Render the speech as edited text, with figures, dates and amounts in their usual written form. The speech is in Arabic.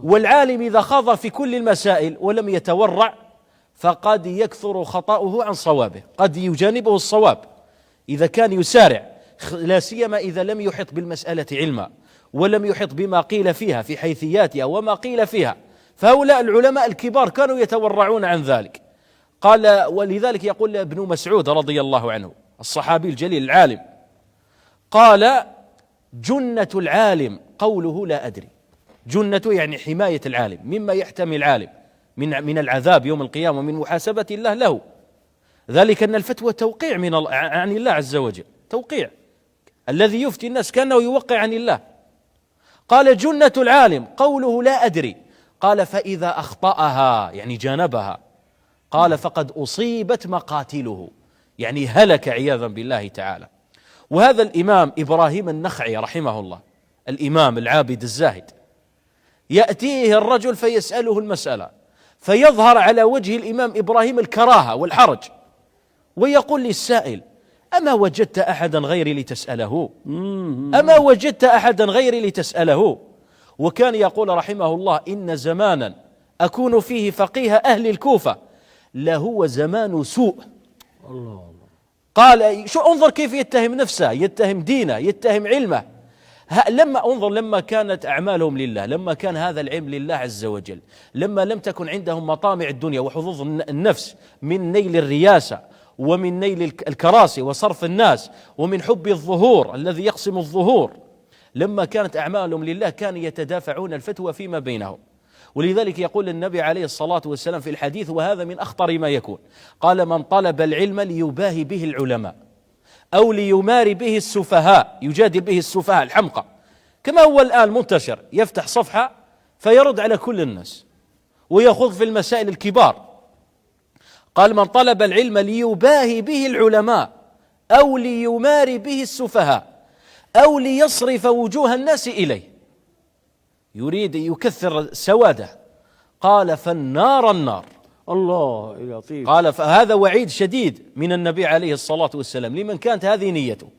والعالم إذا خاض في كل المسائل ولم يتورع فقد يكثر خطأه عن صوابه، قد يجانبه الصواب إذا كان يسارع، لا سيما إذا لم يحط بالمسألة علما ولم يحط بما قيل فيها في حيثياتها وما قيل فيها. فهؤلاء العلماء الكبار كانوا يتورعون عن ذلك. قال ولذلك يقول ابن مسعود رضي الله عنه الصحابي الجليل العالم، قال جنة العالم قوله لا أدري. جنة يعني حماية العالم مما يحتمي العالم من العذاب يوم القيامة ومن محاسبة الله له، ذلك أن الفتوى توقيع عن الله عز وجل، توقيع، الذي يفتي الناس كأنه يوقع عن الله. قال جنة العالم قوله لا أدري، قال فإذا أخطأها يعني جانبها، قال فقد أصيبت مقاتله، يعني هلك عياذا بالله تعالى. وهذا الإمام إبراهيم النخعي رحمه الله، الإمام العابد الزاهد، يأتيه الرجل فيسأله المسألة فيظهر على وجه الإمام إبراهيم الكراهة والحرج، ويقول للسائل أما وجدت أحدا غيري لتسأله؟ أما وجدت أحدا غيري لتسأله؟ وكان يقول رحمه الله إن زمانا أكون فيه فقيه أهل الكوفة لهو زمان سوء. الله. قال شو انظر كيف يتهم نفسه، يتهم دينه، يتهم علمه. لما كانت أعمالهم لله، لما كان هذا العلم لله عز وجل، لما لم تكن عندهم مطامع الدنيا وحظوظ النفس من نيل الرياسة ومن نيل الكراسي وصرف الناس ومن حب الظهور الذي يقسم الظهور، لما كانت أعمالهم لله كانوا يتدافعون الفتوى فيما بينهم. ولذلك يقول النبي عليه الصلاة والسلام في الحديث، وهذا من أخطر ما يكون، قال من طلب العلم ليباهي به العلماء أو ليماري به السفهاء، يجادل به السفهاء الحمقى، كما هو الآن منتشر، يفتح صفحة فيرد على كل الناس ويخوض في المسائل الكبار. قال من طلب العلم ليباهي به العلماء أو ليماري به السفهاء أو ليصرف وجوه الناس إليه، يريد يكثر سواده. قال فالنار النار. الله لطيف. قال فهذا وعيد شديد من النبي عليه الصلاة والسلام لمن كانت هذه نيته.